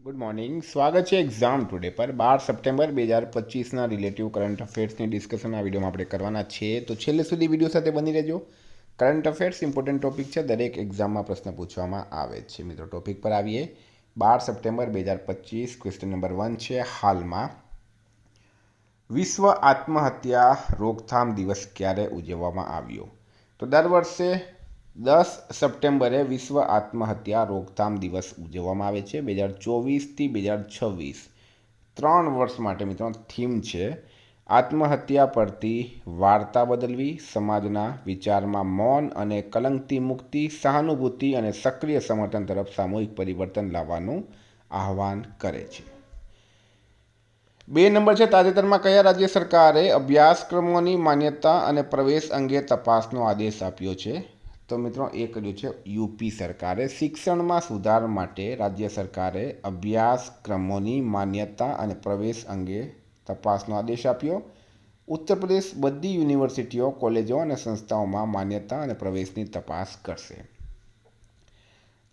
Good morning. સ્વાગત છે exam today પર 12 સપ્ટેમ્બર 2025ના રિલેટિવ કરંટ અફેર્સની ડિસ્કશન આ વિડીયોમાં આપણે કરવાના છે. તો છેલ્લે સુધી વિડીયો સાથે બની રહેજો. કરંટ અફેર્સ ઇમ્પોર્ટન્ટ ટોપિક છે, દરેક એક્ઝામમાં પ્રશ્ન પૂછવામાં આવે છે. મિત્રો ટોપિક પર આવીએ. 12 સપ્ટેમ્બર 2025 ક્વેશ્ચન નંબર 1 છે. હાલમાં વિશ્વ આત્મહત્યા રોકથામ દિવસ ક્યારે ઉજવવામાં આવ્યો? તો દર વર્ષે 10 સપ્ટેમ્બરે વિશ્વ આત્મહત્યા રોકથામ દિવસ ઉજવવામાં આવે છે. 2024થી 2026 3 વર્ષ માટે મિત્રો થીમ છે આત્મહત્યા પરથી વાર્તા બદલવી, સમાજના વિચારમાં મૌન અને કલંકથી મુક્તિ, સહાનુભૂતિ અને સક્રિય સમર્થન તરફ સામૂહિક પરિવર્તન લાવવાનું આહ્વાન કરે છે. 2 નંબર છે. તાજેતરમાં કયા રાજ્ય સરકારે અભ્યાસક્રમોની માન્યતા અને પ્રવેશ અંગે તપાસનો આદેશ આપ્યો છે? તો મિત્રો એ કર્યું છે યુપી સરકારે. શિક્ષણમાં સુધાર માટે રાજ્ય સરકારે અભ્યાસક્રમોની માન્યતા અને પ્રવેશ અંગે તપાસનો આદેશ આપ્યો. ઉત્તર પ્રદેશ બધી યુનિવર્સિટીઓ, કોલેજો અને સંસ્થાઓમાં માન્યતા અને પ્રવેશની તપાસ કરશે.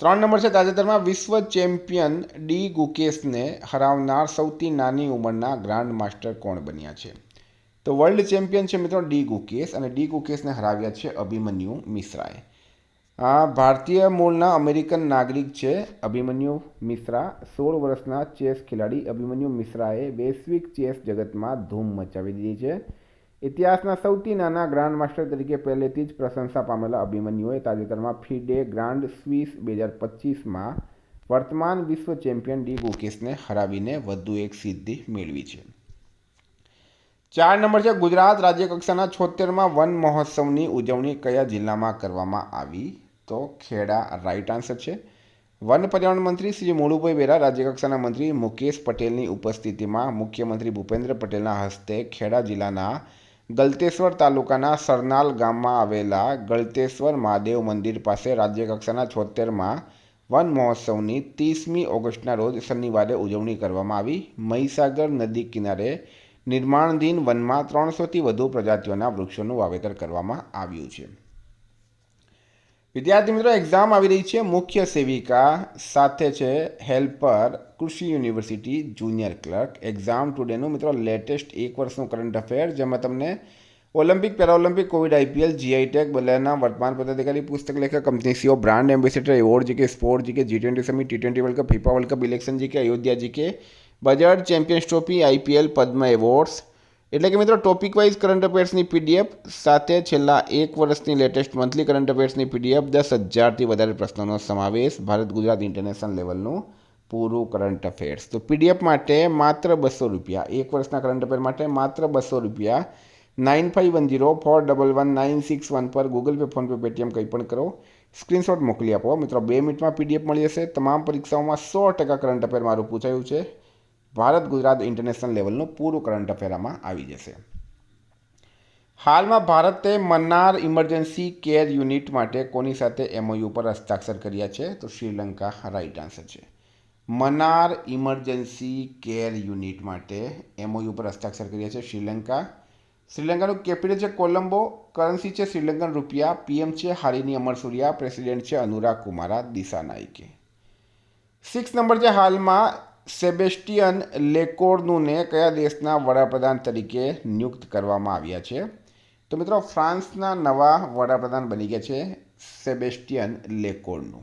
3 નંબર છે. તાજેતરમાં વિશ્વ ચેમ્પિયન ડી ગુકેશને હરાવનાર સૌથી નાની ઉંમરના ગ્રાન્ડ માસ્ટર કોણ બન્યા છે? તો વર્લ્ડ ચેમ્પિયન છે મિત્રો ડી ગુકેશ, અને ડી ગુકેશને હરાવ્યા છે અભિમન્યુ મિશ્રાએ. ભારતીય મૂળના અમેરિકન નાગરિક છે અભિમન્યુ મિશ્રા. 16 વર્ષના ચેસ ખેલાડી અભિમન્યુ મિશ્રાએ વૈશ્વિક ચેસ જગતમાં ધૂમ મચાવી દીધી છે. ઇતિહાસના સૌથી નાના ગ્રાન્ડ માસ્ટર તરીકે પહેલેથી જ પ્રશંસા પામેલા અભિમન્યુએ તાજેતરમાં ફિડે ગ્રાન્ડ સ્વિસ 2025માં વર્તમાન વિશ્વ ચેમ્પિયન ડી ગુકેશને હરાવીને વધુ એક સિદ્ધિ મેળવી છે. 4 નંબર છે. ગુજરાત રાજ્ય કક્ષાના 76મા વન મહોત્સવની ઉજવણી કયા જિલ્લામાં કરવામાં આવી? તો ખેડા રાઈટ આન્સર છે. વન પર્યાવરણ મંત્રી શ્રી મુળુભાઈ બેરા, રાજ્યકક્ષાના મંત્રી મુકેશ પટેલની ઉપસ્થિતિમાં મુખ્યમંત્રી ભૂપેન્દ્ર પટેલના હસ્તે ખેડા જિલ્લાના ગલતેશ્વર તાલુકાના સરનાલ ગામમાં આવેલા ગળતેશ્વર મહાદેવ મંદિર પાસે રાજ્યકક્ષાના 76મા વન મહોત્સવની 30મી ઓગસ્ટના રોજ શનિવારે ઉજવણી કરવામાં આવી. મહીસાગર નદી કિનારે નિર્માણાધીન વનમાં 300થી વધુ પ્રજાતિઓના વૃક્ષોનું વાવેતર કરવામાં આવ્યું છે. વિદ્યાર્થી મિત્રો, એક્ઝામ આવી રહી છે. મુખ્ય સેવિકા સાથે છે હેલ્પર, કૃષિ યુનિવર્સિટી, જુનિયર ક્લર્ક. એક્ઝામ ટુડેનું મિત્રો લેટેસ્ટ 1 વર્ષનું કરંટ અફેર, જેમાં તમને Olympic, Paralympic, Covid, IPL, GI tag, બલ્લાના વર્તમાન પદાધિકારી, પુસ્તક લેખક, company CEO, brand ambassador, award GK, sport GK, G20 summit, T20 world cup, FIFA world cup, election GK, Ayodhya GK, Bajaj champions trophy, IPL, Padma awards. એટલે કે મિત્રો ટોપિક વાઇઝ કરંટ અફેર્સની PDF સાથે છેલ્લા 1 વર્ષની લેટેસ્ટ મંથલી કરંટ અફેર્સની પીડીએફ, 10,000થી વધારે પ્રશ્નોનો સમાવેશ, ભારત ગુજરાત ઇન્ટરનેશનલ લેવલનું પૂરું કરંટ અફેર્સ. તો પીડીએફ માટે માત્ર ₹200, 1 વર્ષના કરંટ અફેર માટે માત્ર ₹200. 9510411961 પર ગૂગલ પે, ફોનપે, પેટીએમ કંઈ પણ કરો, સ્ક્રીનશોટ મોકલી આપો. મિત્રો 2 મિનિટમાં પીડીએફ મળી જશે. તમામ પરીક્ષાઓમાં 100% કરંટ અફેર મારું પૂછાયું છે. ભારત ગુજરાત ઇન્ટરનેશનલ લેવલનું પૂરું કરંટ અફેર આમાં આવી જશે. હાલમાં ભારતે મન્નાર ઇમરજન્સી કેર યુનિટ માટે કોની સાથે એમઓયુ પર હસ્તાક્ષર કર્યા છે? તો શ્રીલંકા રાઈટ આન્સર છે. મન્નાર ઇમરજન્સી કેર યુનિટ માટે એમઓયુ પર હસ્તાક્ષર કર્યા છે શ્રીલંકા. શ્રીલંકાનું કેપિટલ છે કોલંબો, કરન્સી છે શ્રીલંકન રૂપિયા, પીએમ છે હારિની અમરસુરિયા, પ્રેસિડેન્ટ છે અનુરાગ કુમારા દિસાનાયકે. 6 નંબર છે. હાલમાં સેબેસ્ટિયન લેકોર્નુને કયા દેશના વડાપ્રધાન તરીકે નિયુક્ત કરવામાં આવ્યા છે? તો મિત્રો ફ્રાન્સના નવા વડાપ્રધાન બની ગયા છે સેબેસ્ટિયન લેકોર્નુ.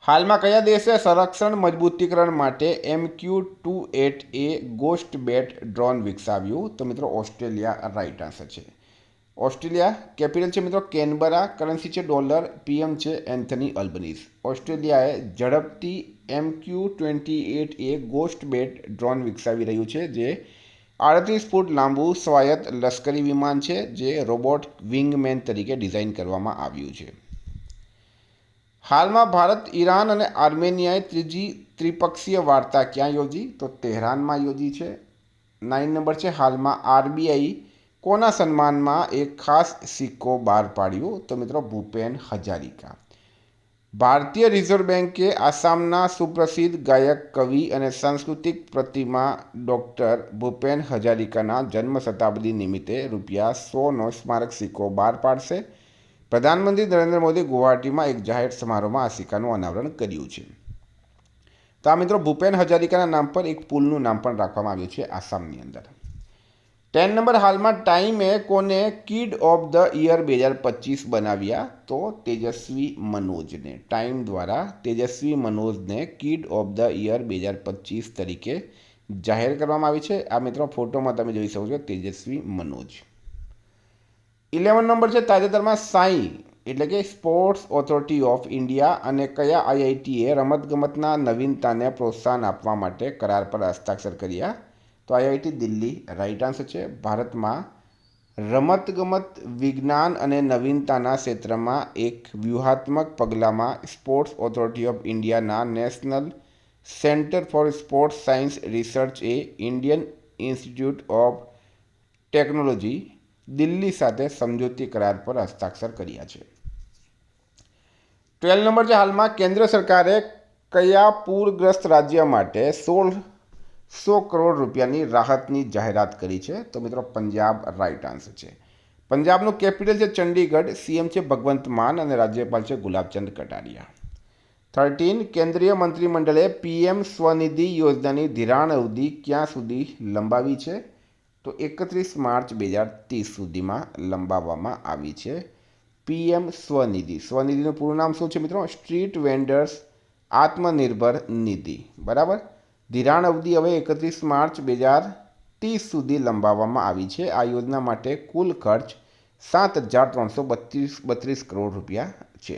હાલમાં કયા દેશે સંરક્ષણ મજબૂતીકરણ માટે MQ-28A ગોસ્ટ બેટ ડ્રોન વિકસાવ્યું? તો મિત્રો ઓસ્ટ્રેલિયા રાઈટ આન્સર છે. ઓસ્ટ્રેલિયા કેપિટલ છે મિત્રો કેનબરા, કરન્સી છે ડોલર, પીએમ છે એન્થની અલ્બનીઝ. ઓસ્ટ્રેલિયાએ ઝડપથી MQ-28A ગોસ્ટ બેટ ડ્રોન વિકસાવી રહ્યું છે, જે 38 ફૂટ લાંબુ સ્વાયત્ત લશ્કરી વિમાન છે, જે રોબોટ વિંગમેન તરીકે ડિઝાઇન કરવામાં આવ્યું છે. હાલમાં ભારત, ઈરાન અને આર્મેનિયાએ ત્રીજી ત્રિપક્ષીય વાર્તા ક્યાં યોજી? તો તેહરાનમાં યોજી છે. 9 નંબર છે. હાલમાં આરબીઆઈ કોના સન્માનમાં એક ખાસ સિક્કો બહાર પાડ્યો? તો મિત્રો ભૂપેન હજારિકા. ભારતીય રિઝર્વ બેન્કે આસામના સુપ્રસિદ્ધ ગાયક, કવિ અને સાંસ્કૃતિક પ્રતિમા ડૉક્ટર ભૂપેન હજારિકાના જન્મ શતાબ્દી નિમિત્તે ₹100નો સ્મારક સિક્કો બહાર પાડશે. પ્રધાનમંત્રી નરેન્દ્ર મોદી ગુવાહાટીમાં એક જાહેર સમારોહમાં આ સિક્કાનું અનાવરણ કર્યું છે. તો આ મિત્રો ભૂપેન હજારિકાના નામ પર એક પુલનું નામ પણ રાખવામાં આવ્યું છે આસામની અંદર. 10 નંબર, હાલમાં ટાઈમે કોને કિડ ઓફ ધ યર 2025 બનાવ્યા? તો તેજસ્વી મનોજને. ટાઈમ દ્વારા તેજસ્વી મનોજને કિડ ઓફ ધ યર 2025 તરીકે જાહેર કરવામાં આવી છે. આ મિત્રો ફોટોમાં તમે જોઈ શકો છો તેજસ્વી મનોજ. 11 નંબર છે, તાજેતરમાં સાઈ એટલે કે સ્પોર્ટ્સ ઓથોરિટી ઓફ ઇન્ડિયા અને કયા આઈઆઈટીએ રમતગમતના નવીનતાને પ્રોત્સાહન આપવા માટે કરાર પર હસ્તાક્ષર કર્યા? તો આઈઆઈટી દિલ્હી રાઇટ આન્સર છે. ભારતમાં રમતગમત વિજ્ઞાન અને નવીનતાના ક્ષેત્રમાં એક વ્યૂહાત્મક પગલામાં સ્પોર્ટ્સ ઓથોરિટી ઓફ ઇન્ડિયાના national centre for sports science research A Indian institute of technology Delhi સાથે સમજૂતી કરાર પર હસ્તાક્ષર કર્યા છે. 12 નંબર છે, હાલમાં કેન્દ્ર સરકારે કયા પૂરગ્રસ્ત રાજ્ય માટે 1,600 કરોડ રૂપિયાની રાહતની જાહેરાત કરી છે? તો મિત્રો પંજાબ રાઇટ આન્સર છે. પંજાબનું કેપિટલ છે ચંડીગઢ, સીએમ છે ભગવંત માન અને રાજ્યપાલ છે ગુલાબચંદ કટારિયા. 13, કેન્દ્રીય મંત્રીમંડળે પીએમ સ્વનિધિ યોજનાની ધિરાણ અવધિ ક્યાં સુધી લંબાવી છે? તો 31 માર્ચ 2030 સુધીમાં લંબાવવામાં આવી છે. પીએમ સ્વનિધિ, સ્વનિધિનું પૂરું નામ શું છે મિત્રો? સ્ટ્રીટ વેન્ડર્સ આત્મનિર્ભર નિધિ. બરાબર. ધિરાણ અવધિ હવે 31 માર્ચ 2030 સુધી લંબાવવામાં આવી છે. આ યોજના માટે કુલ ખર્ચ 7,332 કરોડ રૂપિયા છે.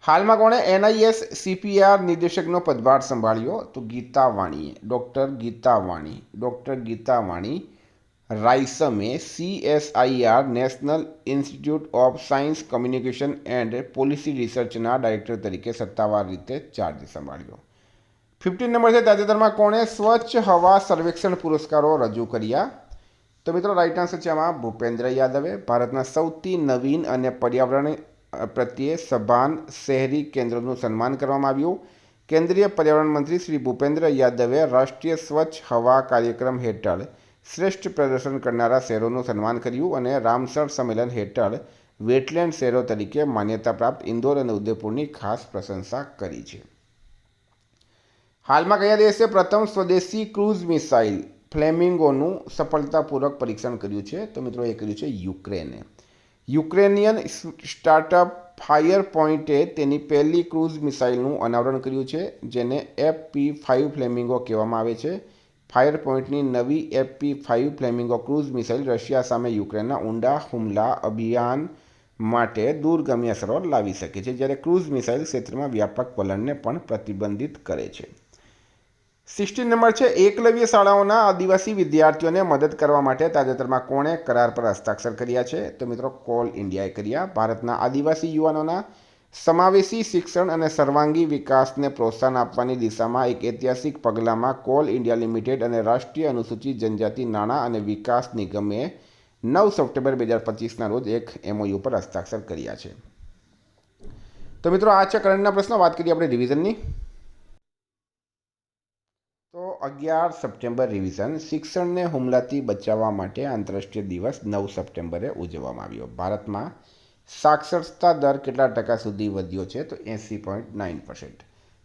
હાલમાં કોણે એનઆઈએસ સીપીઆર નિદેશકનો પદભાર સંભાળ્યો? તો ગીતા વાણીએ. ડૉક્ટર ગીતા વાણી રાયસમે CSIR national institute of science communication and policy રિસર્ચના ડાયરેક્ટર તરીકે સત્તાવાર રીતે ચાર્જ સંભાળ્યો. 15 નંબર છે, તાજેતરમાં કોણે સ્વચ્છ હવા સર્વેક્ષણ પુરસ્કારો રજૂ કર્યા? તો મિત્રો રાઇટ આન્સર છે આમાં ભૂપેન્દ્ર યાદવે. ભારતના સૌથી નવીન અને પર્યાવરણ પ્રત્યે સભાન શહેરી કેન્દ્રનું સન્માન કરવામાં આવ્યું. કેન્દ્રીય પર્યાવરણ મંત્રી શ્રી ભૂપેન્દ્ર યાદવે રાષ્ટ્રીય સ્વચ્છ હવા કાર્યક્રમ હેઠળ શ્રેષ્ઠ પ્રદર્શન કરનારા શહેરોનું સન્માન કર્યું અને રામસર સંમેલન હેઠળ વેટલેન્ડ શહેરો તરીકે માન્યતા પ્રાપ્ત ઇન્દોર અને ઉદયપુરની ખાસ પ્રશંસા કરી છે. હાલમાં કયા દેશે પ્રથમ સ્વદેશી ક્રૂઝ મિસાઇલ ફ્લેમિંગોનું સફળતાપૂર્વક પરીક્ષણ કર્યું છે? તો મિત્રો એ કર્યું છે યુક્રેને. યુક્રેનિયન સ્ટાર્ટઅપ ફાયર પોઇન્ટે તેની પહેલી ક્રૂઝ મિસાઇલનું અનાવરણ કર્યું છે, જેને FP5 ફ્લેમિંગો કહેવામાં આવે છે. ફાયર પોઇન્ટની નવી FP5 flamingo cruise missile Russia સામે યુક્રેનના ઊંડા હુમલા અભિયાન માટે દૂરગામી અસરો લાવી શકે છે, જ્યારે ક્રૂઝ મિસાઇલ ક્ષેત્રમાં વ્યાપક વલણને પણ પ્રતિબંધિત કરે છે. 16 નંબર છે, એકલવ્ય શાળાઓના આદિવાસી વિદ્યાર્થીઓને મદદ કરવા માટે તાજેતરમાં કોણે કરાર પર હસ્તાક્ષર કર્યા છે? તો મિત્રો કોલ ઇન્ડિયાએ કર્યા. ભારતના આદિવાસી યુવાનોના સમાવેશી શિક્ષણ અને સર્વાંગી વિકાસને પ્રોત્સાહન આપવાની દિશામાં એક ઐતિહાસિક પગલામાં કોલ ઇન્ડિયા લિમિટેડ અને રાષ્ટ્રીય અનુસૂચિત જનજાતિ નાણાં અને વિકાસ નિગમે 9 સપ્ટેમ્બર 2025ના રોજ એક MOU પર હસ્તાક્ષર કર્યા છે. તો મિત્રો આ છે કરંટના પ્રશ્નો. વાત કરીએ આપણે રિવિઝનની. તો 11 સપ્ટેમ્બર રિવિઝન. શિક્ષણને હુમલાથી બચાવવા માટે આંતરરાષ્ટ્રીય દિવસ 9 સપ્ટેમ્બરે ઉજવવામાં આવ્યો. ભારતમાં સાક્ષરતા દર કેટલા ટકા સુધી વધ્યો છે? તો 80.9%.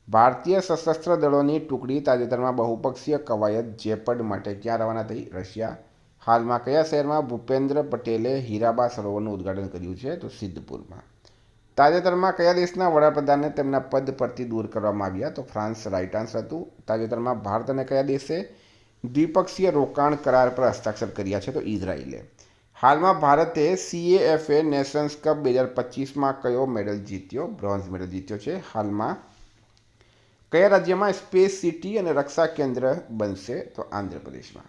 ભારતીય સશસ્ત્ર દળોની ટુકડી તાજેતરમાં બહુપક્ષીય કવાયત જેપડ માટે ક્યાં રવાના થઈ? રશિયા. હાલમાં કયા શહેરમાં ભૂપેન્દ્ર પટેલે હીરાબા સરોવરનું ઉદ્ઘાટન કર્યું છે? તો સિદ્ધપુરમાં. તાજેતરમાં કયા દેશના વડાપ્રધાનને તેમના પદ પરથી દૂર કરવામાં આવ્યા? તો ફ્રાન્સ રાઇટ આન્સર હતું. તાજેતરમાં ભારત અને કયા દેશે દ્વિપક્ષીય રોકાણ કરાર પર હસ્તાક્ષર કર્યા છે? તો ઇઝરાયેલે. હાલમાં ભારતે CAFA નેશન્સ કપ 2025માં કયો મેડલ જીત્યો? બ્રોન્ઝ મેડલ જીત્યો છે. હાલમાં કયા રાજ્યમાં સ્પેસ સિટી અને રક્ષા કેન્દ્ર બનશે? તો આંધ્રપ્રદેશમાં.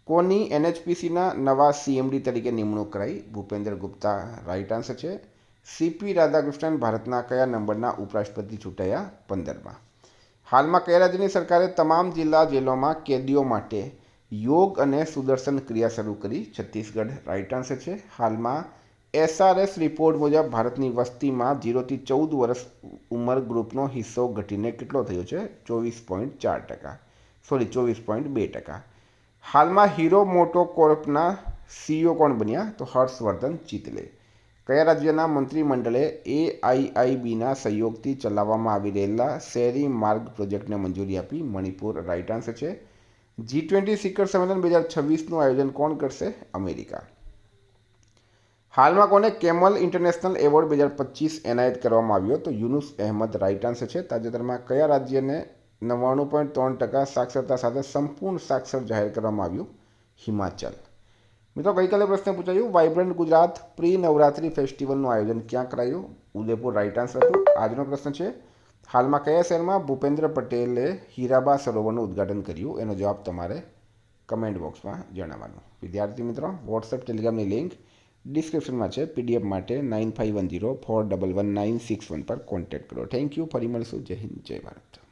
કોની NHPCના નવા CMD તરીકે નિમણૂક કરાઈ? ભૂપેન્દ્ર ગુપ્તા રાઇટ આન્સર છે. CP રાધાકૃષ્ણન ભારતના કયા નંબરના ઉપરાષ્ટ્રપતિ ચૂંટાયા? 15માં. હાલમાં કયા રાજ્યની સરકારે તમામ જિલ્લા જેલોમાં કેદીઓ માટે યોગ અને સુદર્શન ક્રિયા શરૂ કરી? છત્તીસગઢ રાઇટ આન્સર છે. હાલમાં SRS રિપોર્ટ મુજબ ભારતની વસ્તીમાં 0 થી 14 વર્ષ ઉંમર ગ્રુપનો હિસ્સો ઘટીને કેટલો થયો છે? 24.2%. હાલમાં હીરો મોટોકોર્પના CEO કોણ બન્યા? તો હર્ષવર્ધન ચિતલે. કયા રાજ્યના મંત્રીમંડળે AIIBના સહયોગથી ચલાવવામાં આવી રહેલા શહેરી માર્ગ પ્રોજેક્ટને મંજૂરી આપી? મણિપુર રાઇટ આન્સર છે. G20 શિખર સંમેલન 2026નું આયોજન કોણ કરશે? અમેરિકા. હાલમાં કોને કેમલ ઇન્ટરનેશનલ એવોર્ડ 2025 એનાયત કરવામાં આવ્યો? તો યુનુસ અહેમદ રાઇટ આન્સર છે. તાજેતરમાં કયા રાજ્યને 99.3% સાક્ષરતા સાથે સંપૂર્ણ સાક્ષર જાહેર કરવામાં આવ્યું? હિમાચલ. મિત્રો, ગઈકાલે પ્રશ્ન પૂછાયું, વાઇબ્રન્ટ ગુજરાત પ્રી નવરાત્રી ફેસ્ટિવલનું આયોજન ક્યાં કરાયું? ઉદયપુર રાઇટ આન્સર હતું. આજનો પ્રશ્ન છે, હાલમાં કયા શહેરમાં ભૂપેન્દ્ર પટેલે હીરાબા સરોવરનું ઉદ્ઘાટન કર્યું? એનો જવાબ તમારે કમેન્ટ બોક્સમાં જણાવવાનો. વિદ્યાર્થી મિત્રો, વોટ્સએપ ટેલિગ્રામની લિંક ડિસ્ક્રિપ્શનમાં છે. PDF માટે 9510411961 પર કોન્ટેક્ટ કરો. Thank you. ફરી મળીશું. જય હિન્દ, જય ભારત.